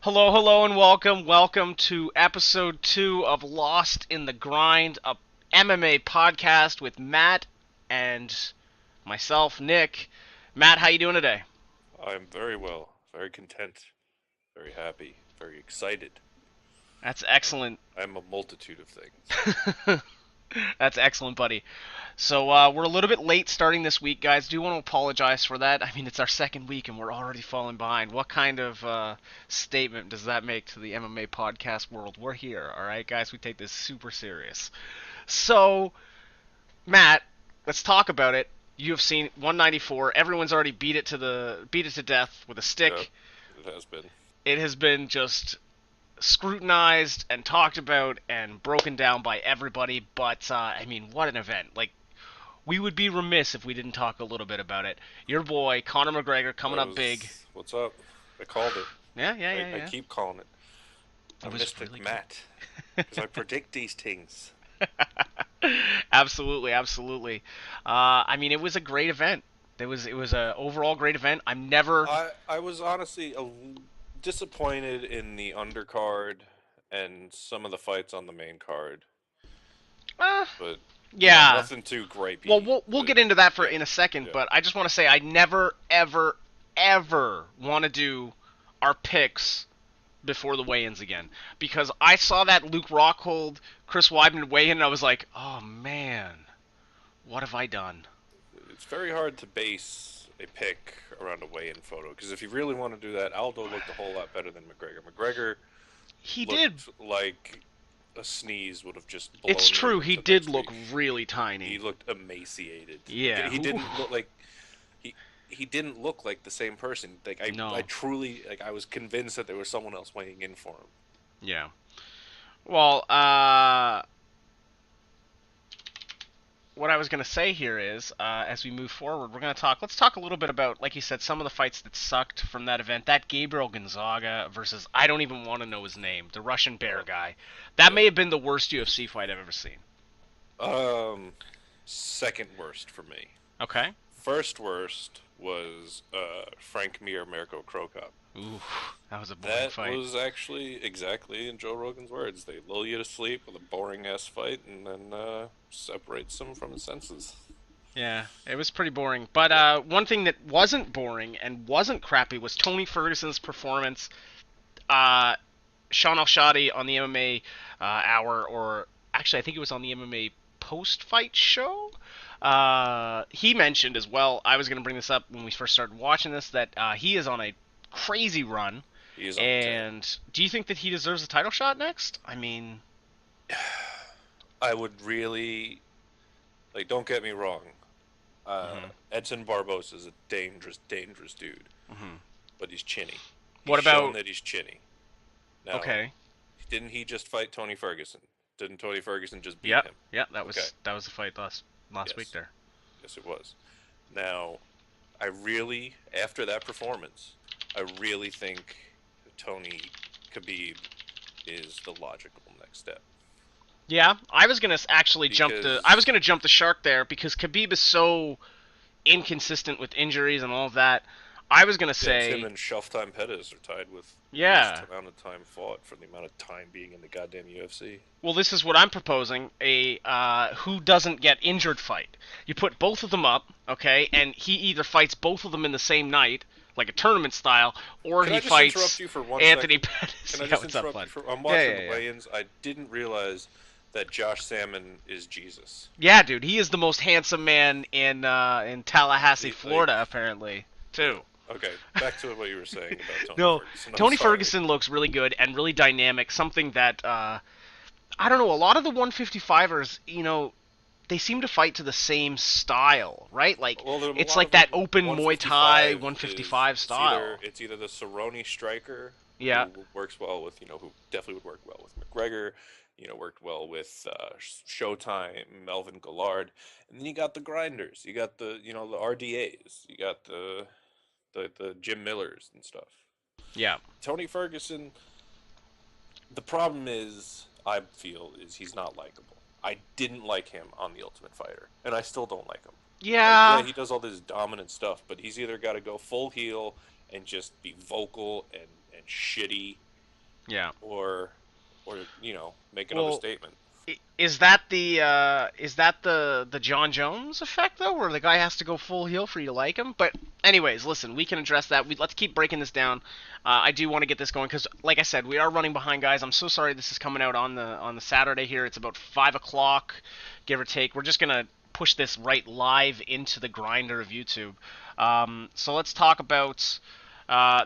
Hello, hello, and welcome. Welcome to episode 2 of Lost in the Grind, a MMA podcast with Matt and myself, Nick. Matt, how you doing today? I'm very well, very content, very happy, very excited. That's I'm, excellent. I'm a multitude of things. That's excellent, buddy. So we're a little bit late starting this week, guys. Do want to apologize for that. I mean, it's our second week and we're already falling behind. What kind of statement does that make to the MMA podcast world? We're here, all right, guys. We take this super serious. So, Matt, let's talk about it. UFC 194. Everyone's already beat it to death with a Yeah, stick. it has been. It has been just scrutinized and talked about and broken down by everybody. But I mean, what an event! Like, we would be remiss if we didn't talk a little bit about it. Your boy Conor McGregor coming up big. What's up? I called it. Yeah, yeah, I, yeah, I yeah. keep calling it. It I'm was Mystic really good. Matt, because I predict these things. Absolutely, absolutely. I mean, it was a great event. It was a overall great event. I'm never. I was honestly disappointed in the undercard and some of the fights on the main card, Uh, but yeah. nothing too Well, gripey. we'll But get into that for yeah, in a second. yeah. But I just want to say I never, ever, ever want to do our picks before the weigh-ins again because I saw that Luke Rockhold, Chris Weidman weigh-in, and I was like, oh man, what have I done? It's very hard to base a pick around a weigh-in photo because if you really want to do that, Aldo looked a whole lot better than McGregor. McGregor He did. looked like a sneeze would have just It's blown true. him He into did next look week. really He tiny. looked emaciated. Yeah. He didn't look like he he didn't look like the same person. Like I No. truly like I was convinced that there was someone else weighing in for him. Yeah. Well, what I was going to say here is, as we move forward, we're going to talk. Let's talk a little bit about, like you said, some of the fights that sucked from that event. That Gabriel Gonzaga versus I don't even want to know his name, the Russian bear Oh, guy. That yeah. may have been the worst UFC fight I've ever seen. Second worst for me. Okay. First worst was Frank Mir Mirko Krokop. Ooh, that was a boring That fight. was actually exactly in Joe Rogan's words. They lull you to sleep with a boring ass fight and then separates them from his senses. Yeah, it was pretty boring. But Yeah. one thing that wasn't boring and wasn't crappy was Tony Ferguson's performance. Uh, Sean Al-Shadi on the MMA hour, or actually, I think it was on the MMA post-fight show. He mentioned as well. I was going to bring this up when we first started watching this that he is on a crazy run. He is on a tear. And do you think that he deserves a title shot next? I mean, I would really like. Don't get me wrong. mhm, Edson Barbosa is a dangerous, dangerous dude, mhm. but he's chinny. He's What shown about that he's chinny. Now, okay? didn't he just fight Tony Ferguson? Didn't Tony Ferguson just beat Yep, him? yep. That Okay. was the fight last week Yes. there. Yes, it was. Now, I really, after that performance, I really think Tony Khabib is the logical next step Yeah, I was gonna actually jump the I was because gonna jump the shark there because Khabib is so inconsistent with injuries and all of that. I was gonna yeah, it's him say, and Shoftime Pettis are tied with least yeah. amount of time fought for the amount of time being in the goddamn UFC. Well, this is what I'm proposing: a who doesn't get injured fight. You put both of them up, okay, and he either fights both of them in the same night, like a tournament style, or Can he I just interrupt fights you for one Anthony second? Pettis. Can I Yeah, just what's up, interrupt you bud? for? I'm Yeah, watching yeah, the yeah. weigh-ins. I didn't realize that Josh Samman is Jesus. Yeah, dude, he is the most handsome man in Tallahassee, Like, Florida, apparently, too. okay, back to what you were saying about Tony No, Ferguson. I'm Tony sorry. Ferguson looks really good and really dynamic. Something that I don't know. A lot of the 155ers, they seem to fight to the same style, right? Like Well, a it's lot like of the that open Muay Thai 155 is 155 style. it's either the Cerrone striker Yeah, who works well with who definitely would work well with McGregor, worked well with Showtime, Melvin Gillard, and then you got the grinders, you got the RDAs, you got the Jim Millers and stuff. yeah, Tony Ferguson, the problem is I feel is he's not likable. I didn't like him on The Ultimate Fighter, and I still don't like him. Like, yeah, yeah. he does all this dominant stuff, but he's either got to go full heel and just be vocal and shitty, Yeah. or make another Well, statement. is that the John Jones effect though, where the guy has to go full heel for you to like him? But anyways, listen, we can address that. Let's keep breaking this down. I do want to get this going because, like I said, we are running behind, guys. I'm so sorry this is coming out on the Saturday here. It's about 5 o'clock, give or take. We're just gonna push this right live into the grinder of YouTube. So let's talk about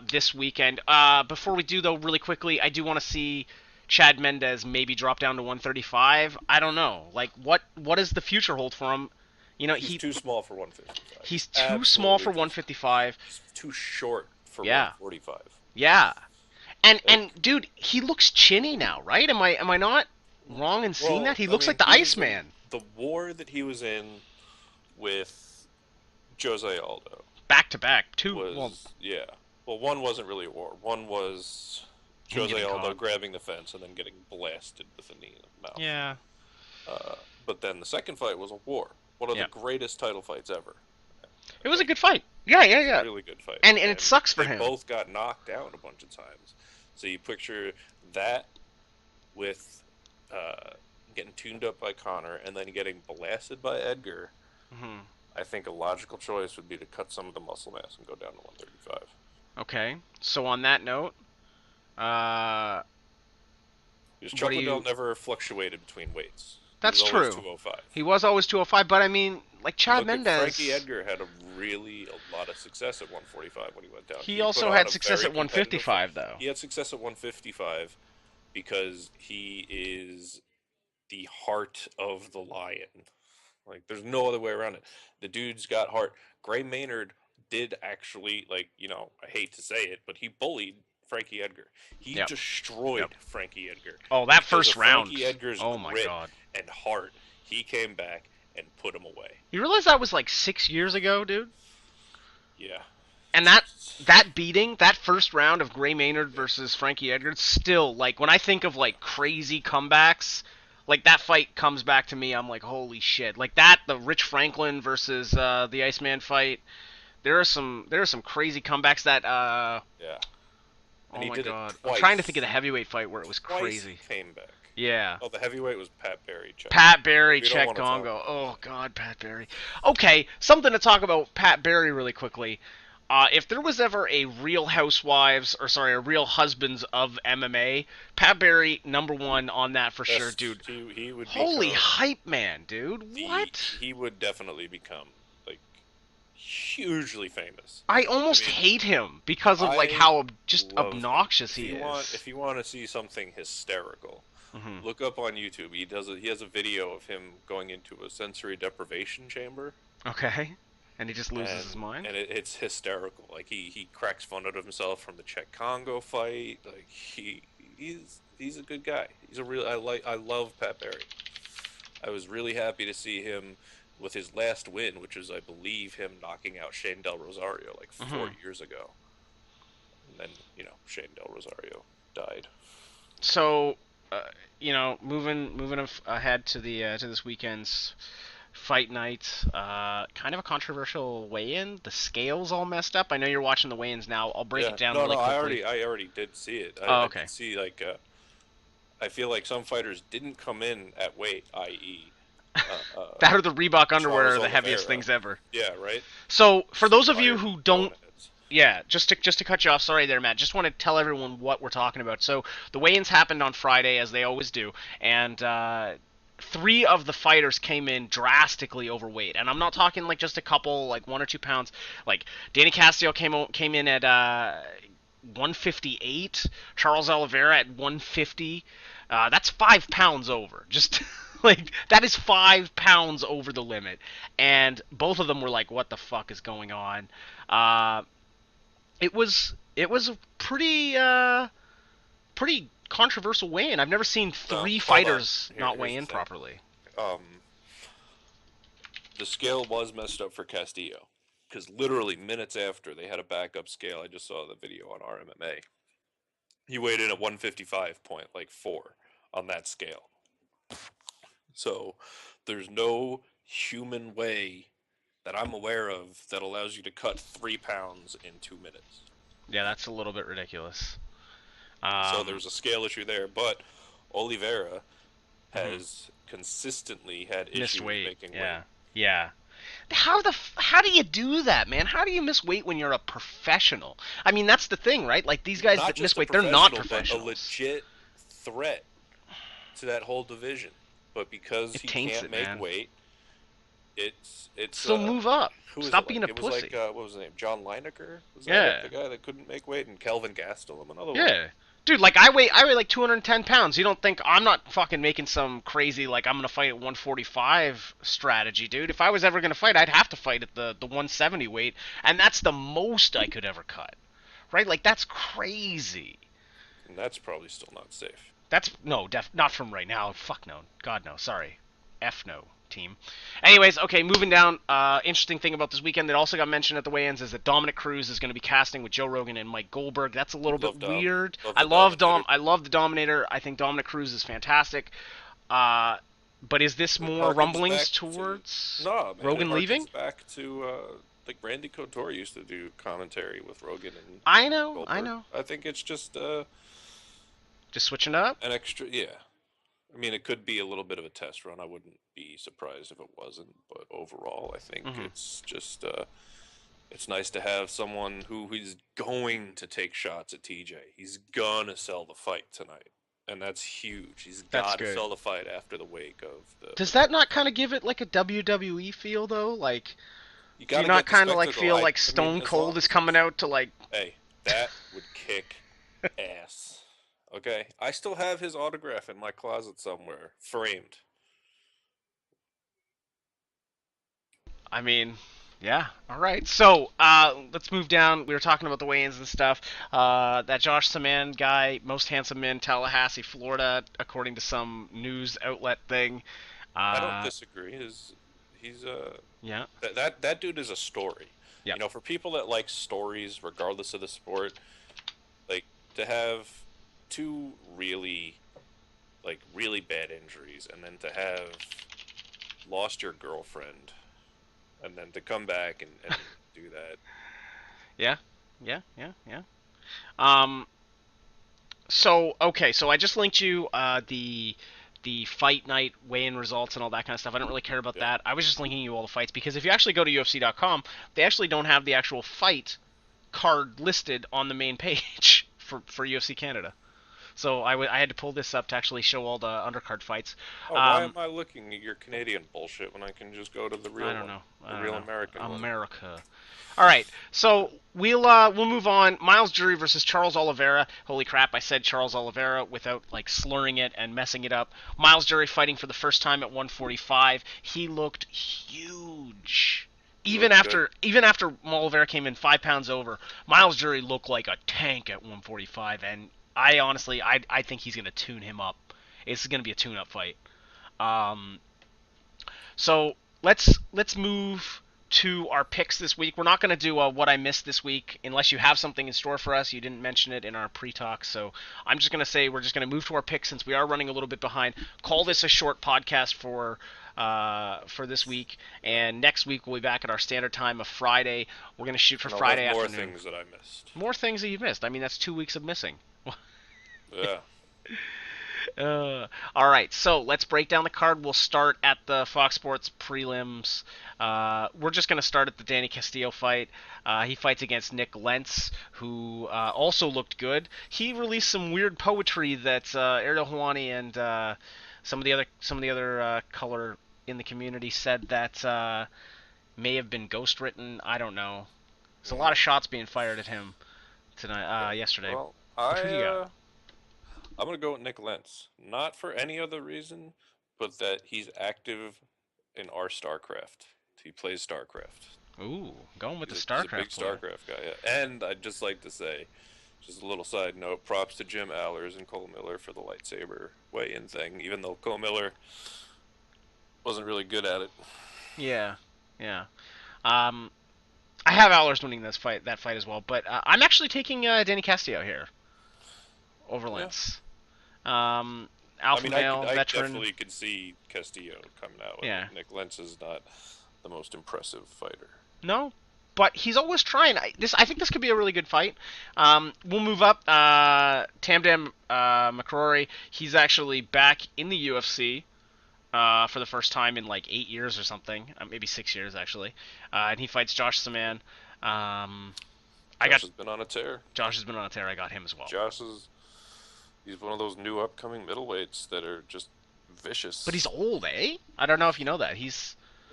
this weekend. Before we do, though, really quickly, I do want to see Chad Mendes maybe drop down to 135. I don't know. Like, what does the future hold for him? You know, He's too small for 155. he's He's too small absolutely for too. 155. He's too short for Yeah, 145. yeah. And Like, dude, he looks chinny now, right? Am I not wrong in seeing that? well, He I looks mean, like the he was in Iceman. the war that he was in with Jose Aldo. Back to back, two. Well, Was, yeah. Well, one wasn't really a war. One was him Jose getting Aldo caught. grabbing the fence and then getting blasted with a knee in the mouth. Yeah, But then the second fight was a war. One of the yeah. greatest title fights ever. It was a Like, good fight. Yeah, it yeah, was a yeah. really good fight. And it And sucks for they him. both got knocked down a bunch of times. So you picture that with uh, getting tuned up by Conor and then getting blasted by Edgar. Hmm. I think a logical choice would be to cut some of the muscle mass and go down to 135. Okay. So on that note, uh, Because what do Chuck Liddell you? never fluctuated between weights. He was That's always true. 205. He was always 205, but I mean, like Chad Look at Frankie Mendes, Edgar had a lot of success at 145 when he went down. he He put also on had a success very at competitive. 155 though. He had success at 155 because he is the heart of the lion. Like there's no other way around it. The dude's got heart. Gray Maynard did actually I hate to say it, but he bullied Frankie Edgar. He Yep. Yep. destroyed Frankie Edgar. Oh, And that because first of round. Frankie Edgar's Oh my grit god. and heart, he came back and put him away. You realize that was like 6 years ago, dude? Yeah. And that beating, that first round of Gray Maynard versus Frankie Edgar, still like when I think of like crazy comebacks, like that fight comes back to me. I'm like, holy shit! Like that, the Rich Franklin versus the Iceman fight. There are some crazy comebacks that Yeah. And oh he my did it god, I'm trying to think of the twice. heavyweight fight where it was Twice he crazy. came back. Yeah. Oh, the heavyweight was Pat Barry. Check Pat Congo. Barry, We don't Chet want to talk Gongo. about Oh that. God, Pat Barry. Okay, something to talk about Pat Barry really quickly. If there was ever a Real Housewives, or sorry, a Real Husbands of MMA, Pat Barry number one on that for sure, Best dude. he would Holy become hype man, dude. the What? he would definitely become like hugely famous. I I almost mean, hate him because of like I how just love him. obnoxious he is. If you want to see something hysterical, Hmm. look up on YouTube. He has a video of him going into a sensory deprivation chamber, Okay. And he just loses his and mind. it's hysterical. Like he cracks fun at himself from the Czech Congo fight. Like he's a good guy. He's a real I love Pat Barry. I was really happy to see him with his last win, which is, I believe, him knocking out Shane Del Rosario like Hmm. 4 years ago. And then, Shane Del Rosario died. So, uh, moving ahead to this weekend's fight night, kind of a controversial weigh-in. The scales all messed up. I know you're watching the weigh-ins now. I'll break it Yeah, down no, really no, quickly. I already did see it. Oh, I okay. did see like I feel like some fighters didn't come in at weight, i.e., uh, uh, That or the Reebok underwear Charles are the heaviest Oliveira. things ever. Yeah, right. So, for Some those of you iron who don't, boneheads. yeah, just to cut you off, sorry there, Matt. Just want to tell everyone what we're talking about. So, the weigh-ins happened on Friday, as they always do, and three of the fighters came in drastically overweight, and I'm not talking like just a couple, like 1 or 2 pounds. Like Danny Castillo came in at 158, Charles Oliveira at 150. That's 5 pounds over. Just like that is 5 pounds over the limit, and both of them were like, "What the fuck is going on?" Uh, it was a pretty controversial weigh-in. I've never seen No, three hold on. fighters not weigh Here's the in thing. properly. Um, the scale was messed up for Castillo because literally minutes after they had a backup scale. I just saw the video on RMMA. He weighed in at 155.4 on that scale. So there's no human way that I'm aware of that allows you to cut 3 pounds in 2 minutes. Yeah, that's a little bit ridiculous. So there was a scale issue there, but Oliveira Mhm. has consistently had Missed issues weight. making weight. Yeah. Yeah. How do you do that, man? How do you miss weight when you're a professional? I mean, that's the thing, right? Like these guys Not that miss just a weight, they're not professional, but a professionals. legit threat to that whole division. But because It he taints can't it, make man. weight, it's So move up. who was it Stop like? being a It was like pussy. what was his name? John Lineker? Was that it? Yeah. The guy that couldn't make weight, and Kelvin Gastelum, another one. Yeah. Dude, like I weigh like 210 pounds. You don't think I'm not fucking making some crazy like I'm gonna fight at 145 strategy, dude? If I was ever gonna fight, I'd have to fight at the 170 weight, and that's the most I could ever cut, right? Like that's crazy. And that's probably still not safe. That's no, not from right now. Fuck no, God no, sorry, F no, team. Anyways, okay, moving down. Interesting thing about this weekend that also got mentioned at the weigh-ins is that Dominick Cruz is going to be casting with Joe Rogan and Mike Goldberg. That's a little bit Love Dom. weird. Love I the love Dom. Dominator. I love the Dominator. I think Dominick Cruz is fantastic. Uh, but is this It more harkens rumblings back to towards no man. It Rogan leaving? harkens back to like Randy Couture used to do commentary with Rogan and I know, I Goldberg. know. I think it's just Just switching it up. an extra. Yeah, I mean, it could be a little bit of a test run. I wouldn't be surprised if it wasn't. But overall, I think Hmm. it's just it's nice to have someone who is going to take shots at TJ. He's gonna sell the fight tonight, and that's huge. He's That's got to good. sell the fight after the wake of the Does that not Mcgregor. kind of give it like a WWE feel though? Like, You do got you to not get the kind of like spectacle. feel like I mean, Stone as Cold long is as coming it's out to like? hey, that would kick ass. Okay, I still have his autograph in my closet somewhere, framed. I mean, yeah. All right. So let's move down. We were talking about the weigh-ins and stuff. That Josh Samman guy, most handsome man, Tallahassee, Florida, according to some news outlet thing. I don't Uh, disagree. He's yeah. that dude is a story. Yep. For people that like stories, regardless of the sport, like to have two really bad injuries, and then to have lost your girlfriend, and then to come back and do that. Yeah. Yeah. Yeah. Yeah. Um. So okay. So I just linked you the fight night weigh-in results and all that kind of stuff. I don't really care about Yeah, that. I was just linking you all the fights because if you actually go to UFC.com, they actually don't have the actual fight card listed on the main page for UFC Canada. So I had to pull this up to actually show all the undercard fights. oh, why Um, am I looking at your Canadian bullshit when I can just go to the I real don't one, know. the I don't real know. American one? America. All right, so we'll move on. Miles Jury versus Charles Oliveira. Holy crap! I said Charles Oliveira without like slurring it and messing it up. Miles Jury fighting for the first time at 145. He looked huge. He Even looked good. after even after Oliveira came in 5 pounds over, Miles Jury looked like a tank at 145, and I honestly I think he's gonna tune him up. It's gonna be a tune-up fight. Um, so let's move to our picks this week. We're not going to do what I missed this week unless you have something in store for us. You didn't mention it in our pre-talk, so I'm just going to say we're just going to move to our picks since we are running a little bit behind. Call this a short podcast for this week, and next week we'll be back at our standard time of Friday. We're going to shoot for And I'll have Friday more afternoon. things that I missed. More things that you've missed. I mean, that's 2 weeks of missing. Yeah. All right, so let's break down the card. We'll start at the Fox Sports prelims. We're just going to start at the Danny Castillo fight. He fights against Nick Lentz, who also looked good. He released some weird poetry that Ariel Helwani and some of the other color in the community said that may have been ghostwritten. I don't know. There's a lot of Mm, shots being fired at him tonight, okay. yesterday. Well, But who do you got? I'm gonna go with Nick Lentz. Not for any other reason, but that he's active in our StarCraft. He plays StarCraft. Ooh, going with the He's a big StarCraft player. StarCraft guy. Yeah. And I'd just like to say, just a little side note, props to Jim Allers and Cole Miller for the lightsaber weigh-in thing. Even though Cole Miller wasn't really good at it. Yeah, yeah. Um, I have Allers winning that fight as well, but I'm actually taking Danny Castillo here over Yeah. Lance. I Alpha mean, male, I veteran. definitely could see Castillo coming out with it. Yeah. Nick Lentz is not the most impressive fighter. No, but he's always trying. I think this could be a really good fight. We'll move up. Tamdam McCrory. He's actually back in the UFC. For the first time in like 8 years or something, maybe 6 years actually, and he fights Josh Samman. I Josh got has been on a tear. Josh has been on a tear. I got him as well. Josh is he's one of those new upcoming middleweights that are just But vicious. he's old, eh? I don't know if you know that.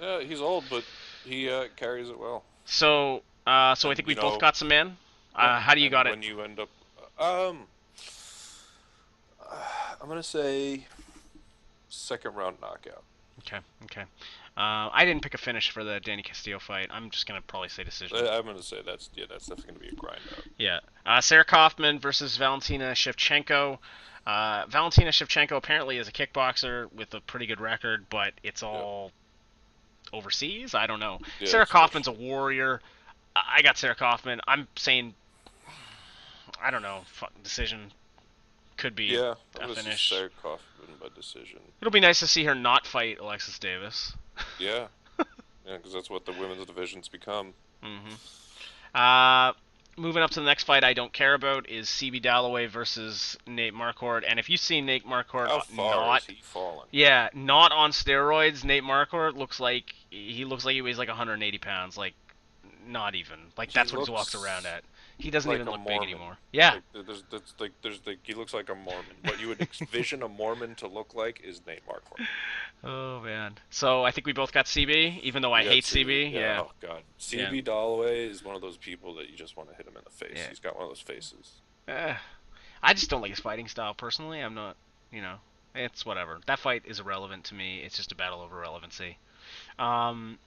Yeah, he's old, but he carries it well. So I And think we both got Samman. yeah. How do you And got it? when you end up, um, I'm gonna say second round knockout. Okay, okay. I didn't pick a finish for the Danny Castillo fight. I'm just gonna probably say decision. I'm gonna say that's definitely gonna be a grind out. Yeah. Sarah Kaufman versus Valentina Shevchenko. Valentina Shevchenko apparently is a kickboxer with a pretty good record, but it's Yeah, all overseas. I don't know. yeah, Sarah it's fish. Kaufman's a warrior. I got Sarah Kaufman. I'm saying I don't know. Decision could be Yeah, I'm a gonna say finish. Sarah Kaufman by decision. It'll be nice to see her not fight Alexis Davis. Yeah, yeah, because that's what the women's divisions become. hmm Uh, moving up to the next fight I don't care about is CB Dalloway versus Nate Marquardt. And if you see Nate Marquardt How far not, is he fallen? yeah, not on steroids, Nate Marquardt looks like he weighs like 180 pounds. Like not even. Like He that's what he's walked around looks at. He doesn't like even a look big Mormon. anymore. Yeah. Like he looks like a Mormon. What you would envision a Mormon to look like is Nate Marquardt. Oh man. So I think we both got CB, even though I You got hate CB. CB. Yeah. Yeah. Oh God. Yeah. CB Dalloway is one of those people that you just want to hit him in the face. Yeah. He's got one of those faces. Eh, I just don't like his fighting style personally. I'm not, you know, it's whatever. That fight is irrelevant to me. It's just a battle over relevancy. Um,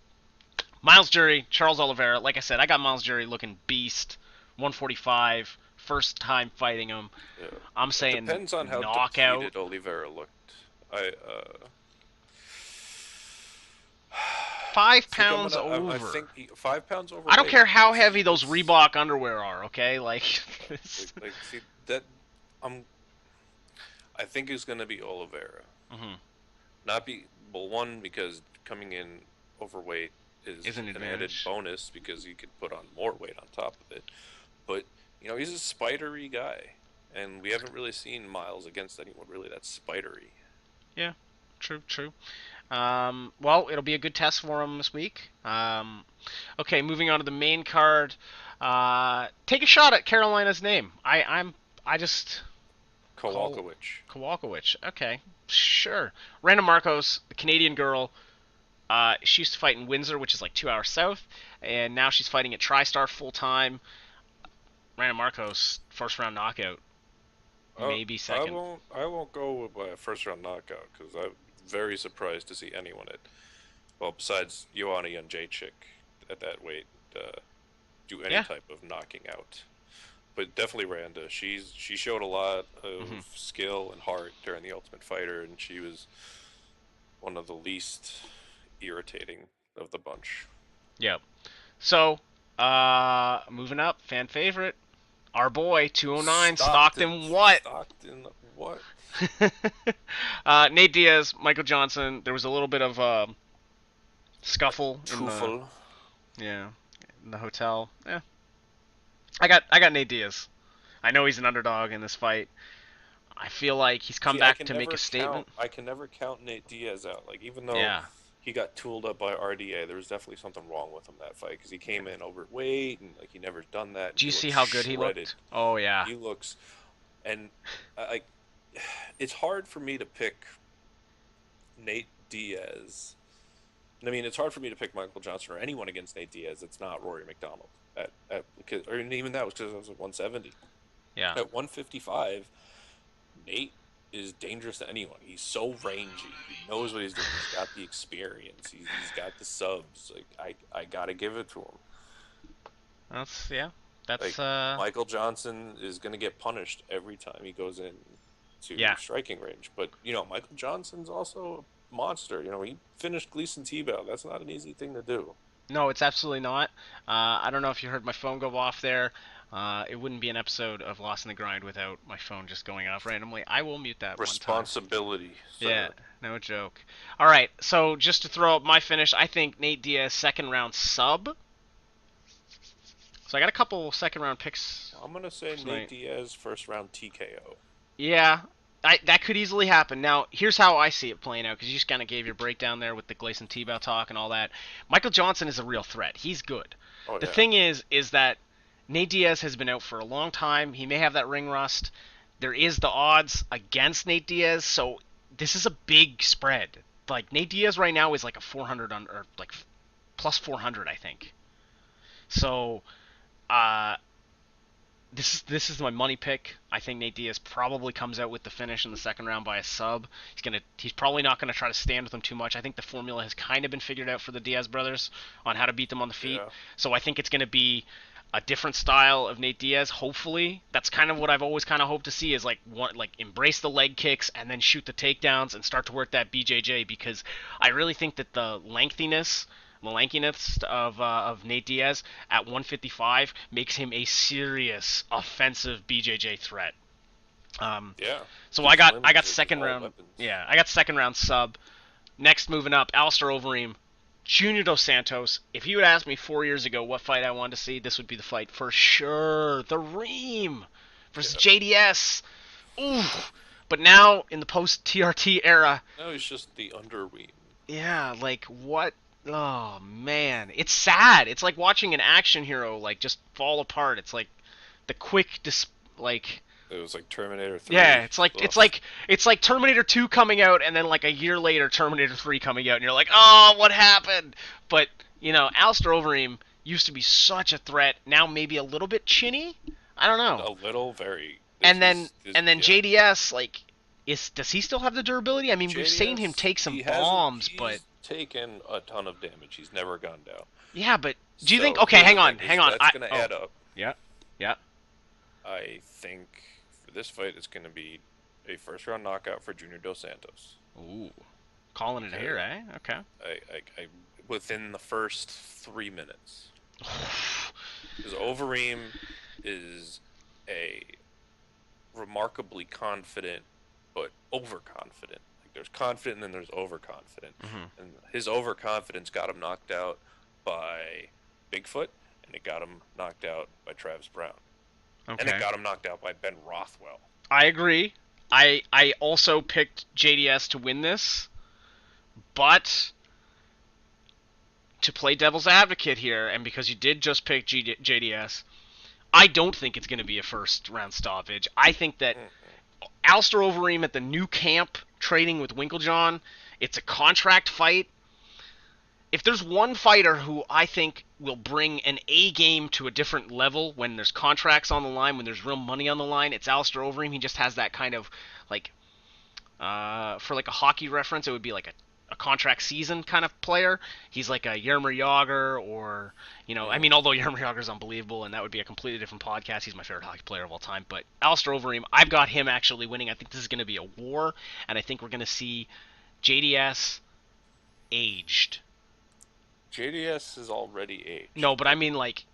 Miles Jury, Charles Oliveira. Like I said, I got Miles Jury looking beast, 145, first time fighting him. Yeah. I'm It saying depends on how knockout. depleted Oliveira looked. I 5 think I'm pounds gonna. I over. think 5 pounds I don't overweight. care how It's heavy those it's Reebok underwear are. Okay, like, see that I'm. I think it's gonna be Oliveira. hmm Not be well. One because coming in overweight is is an an added advantage. bonus because he could put on more weight on top of it. But he's a spidery guy, and we haven't really seen Miles against anyone really that's spidery. Yeah, true, true. Well, it'll be a good test for him this week. Okay, moving on to the main card. Take a shot at Carolina's name. I just call Kowalkiewicz. Kowalkiewicz. Okay, sure. Randa Marcos, the Canadian girl. She used to fight in Windsor, which is like 2 hours south, and now she's fighting at TriStar full time. Randa Marcos, first round knockout, maybe I second. won't go with my first round knockout because I'm very surprised to see anyone besides Joanna Jędrzejczyk at that weight do any Yeah. type of knocking out. But definitely Randa. She showed a lot hmm of skill and heart during the Ultimate Fighter, and she was one of the least irritating of the bunch. Yep. So, moving up, fan favorite, our boy, 209, Stockton. What? Stockton, what? Nate Diaz, Michael Johnson. There was a little bit of scuffle in the Truffle. yeah in the hotel. Yeah, I got Nate Diaz. I know he's an underdog in this fight. I feel like he's come See, I back can to make a never count. statement. I can never count Nate Diaz out. Like even though Yeah. he got tooled up by RDA, there was definitely something wrong with him that fight because he came in overweight and like he never done that. And Do he you see looked how good he shredded. looked? Oh yeah. He looks, and like it's hard for me to pick Nate Diaz. I mean, it's hard for me to pick Michael Johnson or anyone against Nate Diaz. It's not Rory McDonald because, or even that was because I was at 170. Yeah. At 155, Nate is dangerous to anyone. He's so rangy. He knows what he's doing. He's got the experience. He's got the subs. Like I gotta give it to him. That's yeah. Like That's Michael Johnson is gonna get punished every time he goes in to yeah. striking range. But Michael Johnson's also a monster. He finished Gleason T-Bow. That's not an easy thing to do. No, it's absolutely not. I don't know if you heard my phone go off there. It wouldn't be an episode of Lost in the Grind without my phone just going off randomly. I will mute that one time. Responsibility, Yeah, sir. no joke. All right, so just to throw up my finish, I think Nate Diaz second round sub. So I got a couple second round picks I'm gonna say for Nate tonight. Diaz first round TKO. Yeah, that could easily happen. Now, here's how I see it playing out, because you just kind of gave your breakdown there with the Gleison Tebow talk and all that. Michael Johnson is a real threat. He's good. Oh The yeah, thing is that Nate Diaz has been out for a long time. He may have that ring rust. There is the odds against Nate Diaz, so this is a big spread. Like Nate Diaz right now is like a 400 on or like plus 400, I think. So, uh, this is my money pick. I think Nate Diaz probably comes out with the finish in the second round by a sub. He's probably not gonna try to stand with him too much. I think the formula has kind of been figured out for the Diaz brothers on how to beat them on the feet. yeah. So I think it's gonna be a different style of Nate Diaz. Hopefully, that's kind of what I've always kind of hoped to see is like embrace the leg kicks and then shoot the takedowns and start to work that BJJ, because I really think that the lankiness of Nate Diaz at 155 makes him a serious offensive BJJ threat. Um, Yeah, so I his got I limbs got are just second all round. weapons. Yeah, I got second round sub. Next, moving up, Alistair Overeem, Junior Dos Santos. If you had asked me 4 years ago what fight I wanted to see, this would be the fight for sure. The Reem versus Yeah. JDS. Ooh. But now in the post TRT era, No, he's just the underween. yeah, like what? Oh man, it's sad. It's like watching an action hero like just fall apart. It's like the like It was like Terminator yeah, 3. it's like Ugh. it's like it's like Terminator 2 coming out and then like a year later Terminator 3 coming out and you're like, "Oh, what happened?" But, Alistair Overeem used to be such a threat. Now maybe a little bit chinny. I don't know. A little, very. And then Yeah. JDS, like, does he still have the durability? I mean, we've seen him JDS, take some he hasn't. bombs, but He's taken a ton of damage. He's never gone down. yeah, but do you think? So Okay, here's the hang thing: on, is hang on. that's gonna add up. Yeah, yeah. I think for this fight, it's gonna be a first round knockout for Junior Dos Santos. Ooh, calling it here, Okay, eh? Okay. I within the first 3 minutes, because Overeem is a remarkably confident, but overconfident. Like there's confident and then there's overconfident. Hmm. And his overconfidence got him knocked out by Bigfoot, and it got him knocked out by Travis Brown, and it Okay. got him knocked out by Ben Rothwell. I agree. I also picked JDS to win this, but to play devil's advocate here, and because you did just pick JDS, I don't think it's going to be a first round stoppage. I think that Mm-mm. Alistair Overeem at the new camp trading with Winklejohn, it's a contract fight. If there's one fighter who I think will bring an A game to a different level when there's contracts on the line, when there's real money on the line, it's Alistair Overeem. He just has that kind of like for like a hockey reference, it would be like a contract season kind of player. He's like a Yermer Yager or, I mean, Mm. although Yermer Yager's unbelievable and that would be a completely different podcast, he's my favorite hockey player of all time. But Alistair Overeem, I've got him actually winning. I think this is going to be a war, and I think we're going to see JDS aged. JDS is already No, aged, but I but mean, like,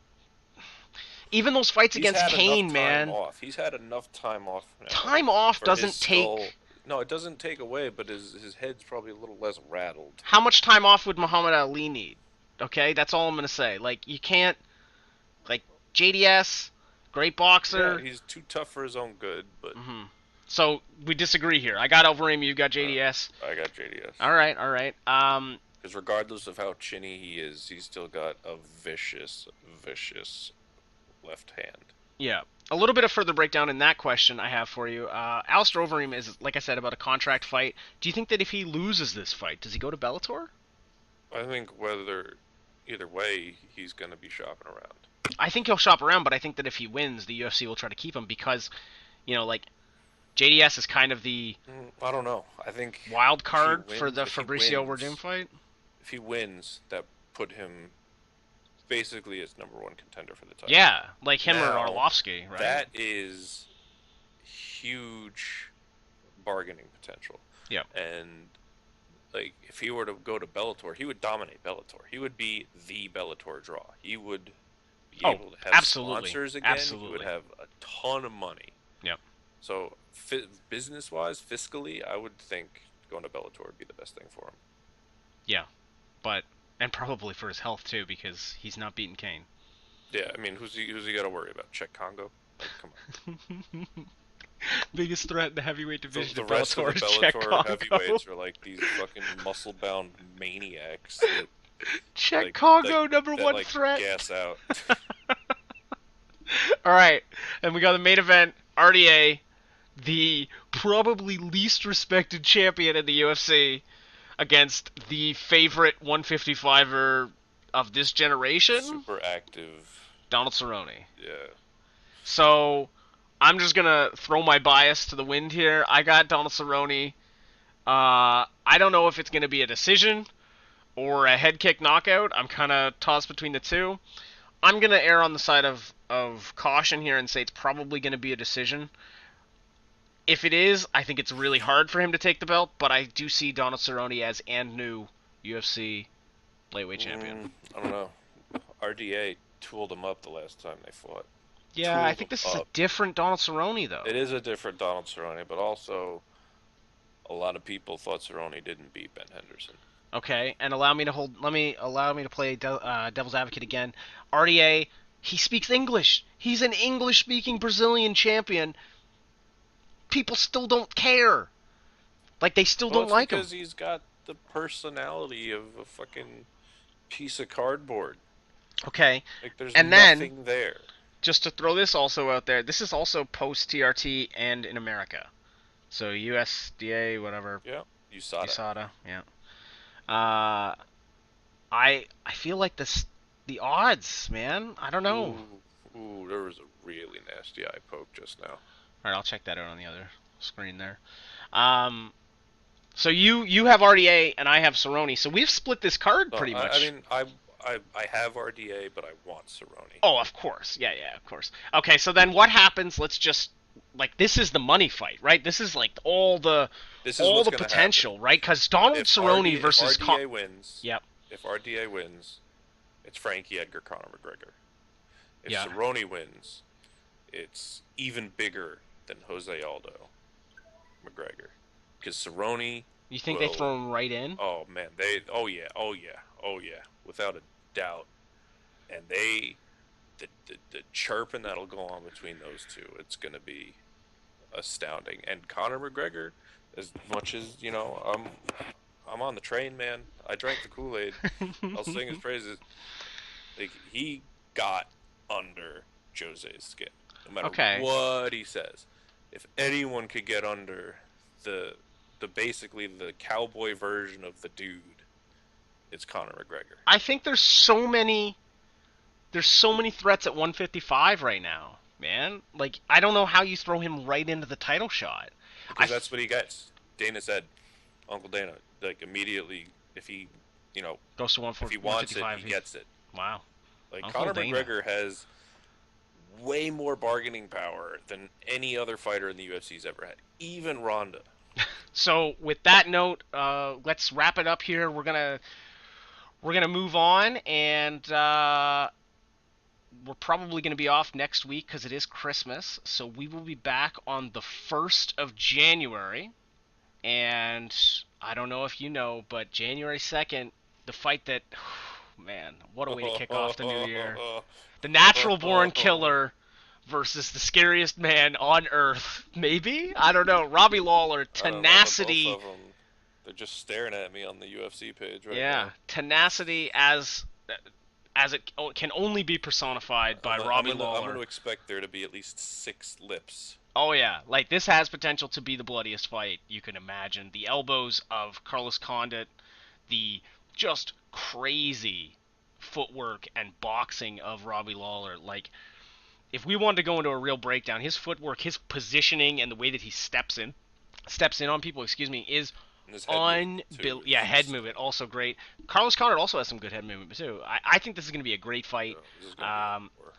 even those fights he's against had enough Kane, time man, off. He's had enough time off now time off for his doesn't skull. take. No, it doesn't take away, but his head's probably a little less rattled. How much time off would Muhammad Ali need? Okay, that's all I'm going to say. Like, you can't. Like JDS, great Yeah, boxer. he's too tough for his own good, but Hmm. So we disagree here. I got Overeem, you got uh, JDS. I got JDS. All right, all right. Because regardless of how chinny he is, he's still got a vicious, vicious left hand. Yeah. A little bit of further breakdown in that question I have for you. Alistair Overeem is, like I said, about a contract fight. Do you think that if he loses this fight, does he go to Bellator? I think either way, he's going to be shopping around. I think he'll shop around, but I think that if he wins, the UFC will try to keep him because, like JDS is kind of the I don't know. I think wild if he card for wins, the Fabricio Werdum fight. if he wins, that put him basically as number one contender for the title. Yeah, like him or Now, Arlovsky, right? that is huge bargaining potential. Yep. And like if he were to go to Bellator, he would dominate Bellator. He would be the Bellator draw. He would be Oh, able to have absolutely. sponsors again. He would Absolutely. have a ton of money. Yep. So business-wise, fiscally, I would think going to Bellator would be the best thing for him. Yeah. But and probably for his health too because he's not beating Kane. Yeah, I mean, who's he got to worry about? Czech Congo? Like, come on. Biggest threat in the heavyweight The division the of rest of the Bellator is Czech Bellator Congo. heavyweights are like these fucking muscle-bound maniacs that Czech like Congo, number one like threat. gas out. All right, and we got the main event: RDA, the probably least respected champion in the UFC, against the favorite 155er of this generation, Super active. Donald Cerrone. Yeah. So I'm just gonna throw my bias to the wind here. I got Donald Cerrone. I don't know if it's gonna be a decision or a head kick knockout. I'm kind of tossed between the two. I'm gonna err on the side of caution here and say it's probably gonna be a decision. If it is, I think it's really hard for him to take the belt, but I do see Donald Cerrone as and new UFC lightweight champion. I don't know. RDA tooled him up the last time they fought. Yeah, I Tooled think him this is a up. different Donald Cerrone though. It is a different Donald Cerrone, but also a lot of people thought Cerrone didn't beat Ben Henderson. Okay, and allow me to play devil's advocate again. RDA, he speaks English. He's an English-speaking Brazilian champion. People still don't care. Like they still Well, don't it's like him. because he's got the personality of a fucking piece of cardboard. Okay, Like there's and then nothing there. just to throw this also out there, this is also post TRT and in America. So USDA, whatever, Yeah, USADA. USADA, yeah. Uh, I feel like the odds, man. I don't know. Ooh, there was a really nasty eye poke just now. All right, I'll check that out on the other screen there. Um, so you have RDA and I have Cerrone. So we've split this card No, pretty I much. mean, I have RDA, but I want Cerrone. Oh, of course. Yeah, yeah, of course. Okay, so then what happens? Let's just like this is the money fight, right? This is like This is all what's the gonna happen. potential, right? Because Donald Cerrone If versus RDA wins, Yep. if RDA wins, it's Frankie Edgar, Conor McGregor. If Yeah. Cerrone wins, it's even bigger than Jose Aldo McGregor, because Cerrone You think they will. throw him right in? Oh man, Oh yeah. Oh yeah. Oh yeah. Without a doubt. And the chirping that'll go on between those two, it's gonna be astounding. And Conor McGregor, as much as I'm on the train, man. I drank the Kool-Aid. I'll sing his praises. Like he got under Jose's skin, no matter Okay. what he says. If anyone could get under the basically the cowboy version of the dude, it's Conor McGregor. I think there's so many threats at 155 right now, man. Like I don't know how you throw him right into the title shot. I Because that's what he gets. Dana said, Uncle Dana, like immediately, if he, goes to if he wants it, 155. he gets it. Wow. Like Uncle Conor Dana. McGregor has way more bargaining power than any other fighter in the UFC's ever had, even Ronda. So with that note, let's wrap it up here. We're gonna move on, and we're probably gonna be off next week because it is Christmas. So we will be back on the 1st of January, and I don't know if you know, but January 2nd, the fight that, man, what a way to kick off the new year. The natural born killer versus the scariest man on earth. Maybe? I don't know. Robbie Lawler, I don't know, both tenacity. of them. They're just staring at me on the UFC page right Yeah, now. tenacity as it can only be personified by Robbie I'm gonna Lawler. expect there to be at least 6 lips. Oh yeah, like this has potential to be the bloodiest fight you can imagine. The elbows of Carlos Condit, the just crazy footwork and boxing of Robbie Lawler. Like if we wanted to go into a real breakdown, his footwork, his positioning, and the way that he steps in on people, excuse me, is And his head movement too yeah, is head just movement also great. Carlos Condit also has some good head movement too. I think this is going to be a great fight. this is gonna be Um, a war.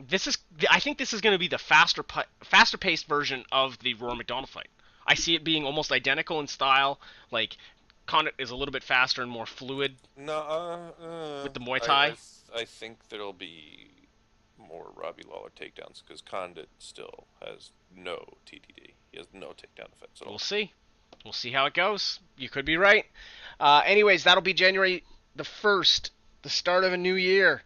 this is I think this is going to be the faster paced version of the Rory McDonald fight. I see it being almost identical in style. Like Condit is a little bit faster and more fluid No, with the Muay Thai. I think there'll be more Robbie Lawler takedowns because Condit still has no TDD. He has no takedown defense at We'll all. see. We'll see how it goes. You could be right. Anyways, that'll be January the 1st, the start of a new year.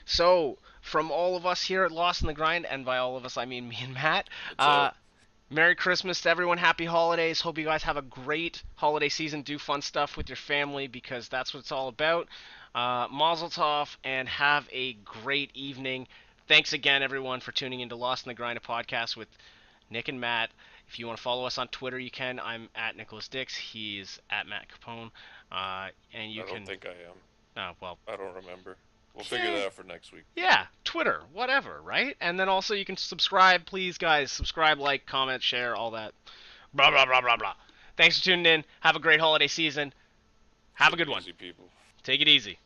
So, from all of us here at Lost in the Grind, and by all of us I mean me and Matt. That's Uh, it. Merry Christmas to everyone. Happy holidays. Hope you guys have a great holiday season. Do fun stuff with your family because that's what it's all about. Mazel tov, and have a great evening. Thanks again, everyone, for tuning into Lost in the Grind, a podcast with Nick and Matt. If you want to follow us on Twitter, you can. I'm at Nicholas Dix. He's at Matt Capone. And you I don't can. think I am. Well, I don't remember. We'll figure eh, that out for next week. yeah, Twitter, whatever, right? And then also you can subscribe, please, guys. Subscribe, like, comment, share, all that. Blah, blah, blah, blah, blah. Thanks for tuning in. Have a great holiday season. Have a Take good it one. easy, people. Take it easy.